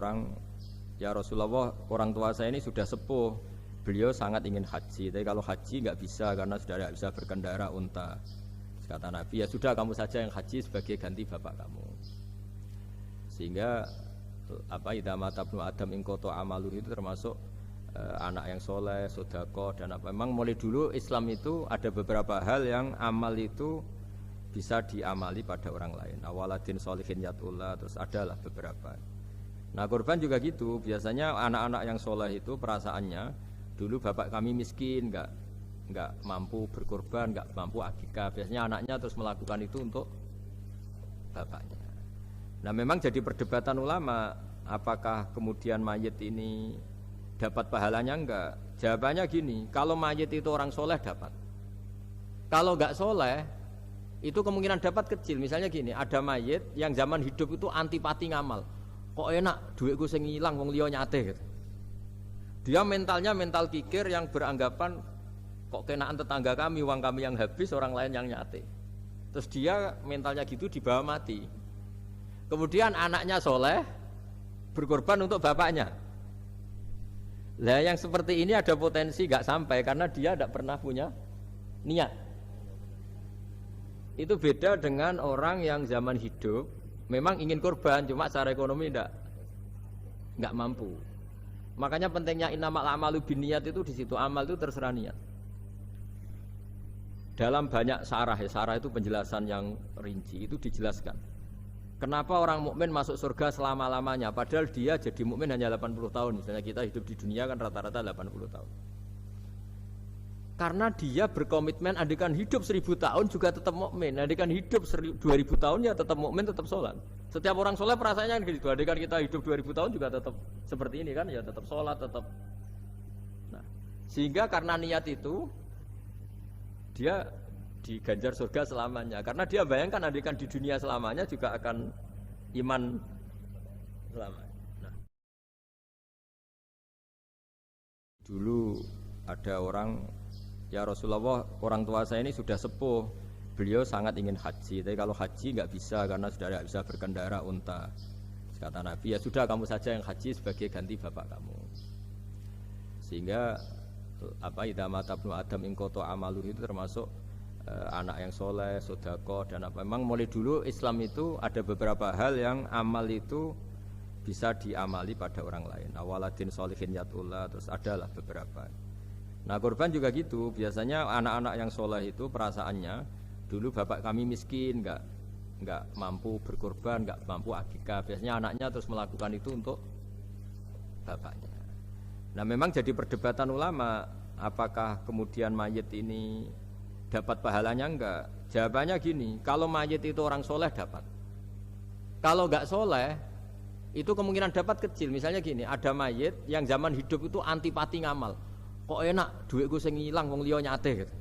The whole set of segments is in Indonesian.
orang, ya Rasulullah, orang tua saya ini sudah sepuh, beliau sangat ingin haji, tapi kalau haji nggak bisa karena sudah tidak bisa berkendara unta. Kata Nabi, ya sudah kamu saja yang haji sebagai ganti bapak kamu. Sehingga idza mata ibnu adam in qata amaluhu itu termasuk anak yang soleh, sodako dan apa. Memang mulai dulu Islam itu ada beberapa hal yang amal itu bisa diamali pada orang lain. Awaladin solihin yatullah, terus adalah beberapa. Nah kurban juga gitu. Biasanya anak-anak yang soleh itu perasaannya dulu bapak kami miskin, nggak mampu berkorban, nggak mampu akikah. Biasanya anaknya terus melakukan itu untuk bapaknya. Nah memang jadi perdebatan ulama, apakah kemudian mayit ini dapat pahalanya enggak? Jawabannya gini, kalau mayit itu orang soleh dapat. Kalau nggak soleh itu kemungkinan dapat kecil. Misalnya gini, ada mayit yang zaman hidup itu antipati ngamal. Kok enak duitku sing ilang wong liya nyate gitu. Dia mentalnya mental kikir yang beranggapan kok kenaan tetangga kami, uang kami yang habis, orang lain yang nyate. Terus dia mentalnya gitu dibawa mati. Kemudian anaknya soleh berkorban untuk bapaknya. Lah yang seperti ini ada potensi gak sampai karena dia tidak pernah punya niat. Itu beda dengan orang yang zaman hidup memang ingin korban, cuma secara ekonomi nggak mampu. Makanya pentingnya innamal a'malu binniyat itu di situ. Amal itu terserah niat. Dalam banyak sarah, sarah itu penjelasan yang rinci, itu dijelaskan. Kenapa orang mukmin masuk surga selama-lamanya, padahal dia jadi mukmin hanya 80 tahun. Misalnya kita hidup di dunia kan rata-rata 80 tahun. Karena dia berkomitmen andikan hidup 1000 tahun juga tetap mukmin, andikan hidup 2000 tahun ya tetap mukmin, tetap sholat. Setiap orang sholat perasaannya gitu, andikan kita hidup 2000 tahun juga tetap seperti ini kan, ya tetap sholat, tetap. Nah, sehingga karena niat itu dia diganjar surga selamanya. Karena dia bayangkan andikan di dunia selamanya juga akan iman selamanya. Nah. Dulu ada orang, ya Rasulullah, orang tua saya ini sudah sepuh, beliau sangat ingin haji, tapi kalau haji nggak bisa karena sudah tidak bisa berkendara unta. Kata Nabi, ya sudah kamu saja yang haji sebagai ganti bapak kamu. Sehingga idza mata ibnu adam in qata amaluhu itu termasuk anak yang soleh, sodako dan apa. Memang mulai dulu Islam itu ada beberapa hal yang amal itu bisa diamali pada orang lain. Awaladin solihin yatullah, terus adalah beberapa. Nah korban juga gitu. Biasanya anak-anak yang soleh itu perasaannya dulu bapak kami miskin, nggak mampu berkorban, nggak mampu akikah. Biasanya anaknya terus melakukan itu untuk bapaknya. Nah memang jadi perdebatan ulama, apakah kemudian mayit ini dapat pahalanya enggak? Jawabannya gini, kalau mayit itu orang soleh dapat. Kalau nggak soleh itu kemungkinan dapat kecil. Misalnya gini, ada mayit yang zaman hidup itu antipati ngamal. Kok enak duitku sing ilang wong liya nyate gitu.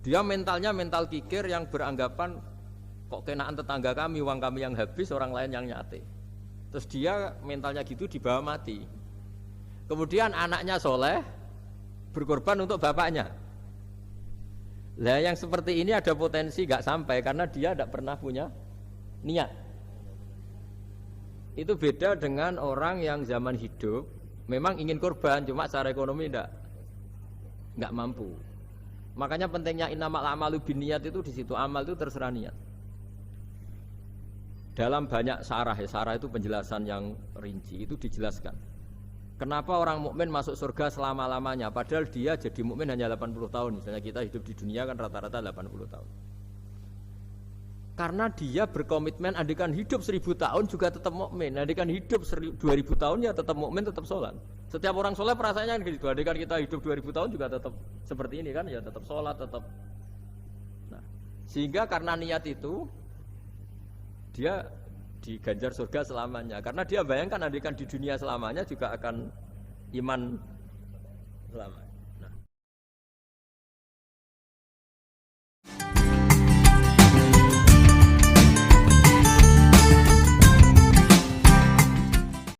Dia mentalnya mental kikir yang beranggapan kok kenaan tetangga kami, uang kami yang habis, orang lain yang nyate. Terus dia mentalnya gitu dibawa mati. Kemudian anaknya soleh berkorban untuk bapaknya. Lah yang seperti ini ada potensi gak sampai karena dia tidak pernah punya niat. Itu beda dengan orang yang zaman hidup memang ingin korban, cuma secara ekonomi nggak mampu. Makanya pentingnya innamal a'malu binniyat itu di situ. Amal itu terserah niat. Dalam banyak sarah, sarah itu penjelasan yang rinci, itu dijelaskan. Kenapa orang mukmin masuk surga selama-lamanya, padahal dia jadi mukmin hanya 80 tahun. Misalnya kita hidup di dunia kan rata-rata 80 tahun. Karena dia berkomitmen andikan hidup 1000 tahun juga tetap mukmin, andikan hidup 2000 tahun ya tetap mukmin, tetap sholat. Setiap orang sholat perasaannya gitu, andikan kita hidup 2000 tahun juga tetap seperti ini kan, ya tetap sholat, tetap. Nah, sehingga karena niat itu dia diganjar surga selamanya. Karena dia bayangkan andikan di dunia selamanya juga akan iman selamanya.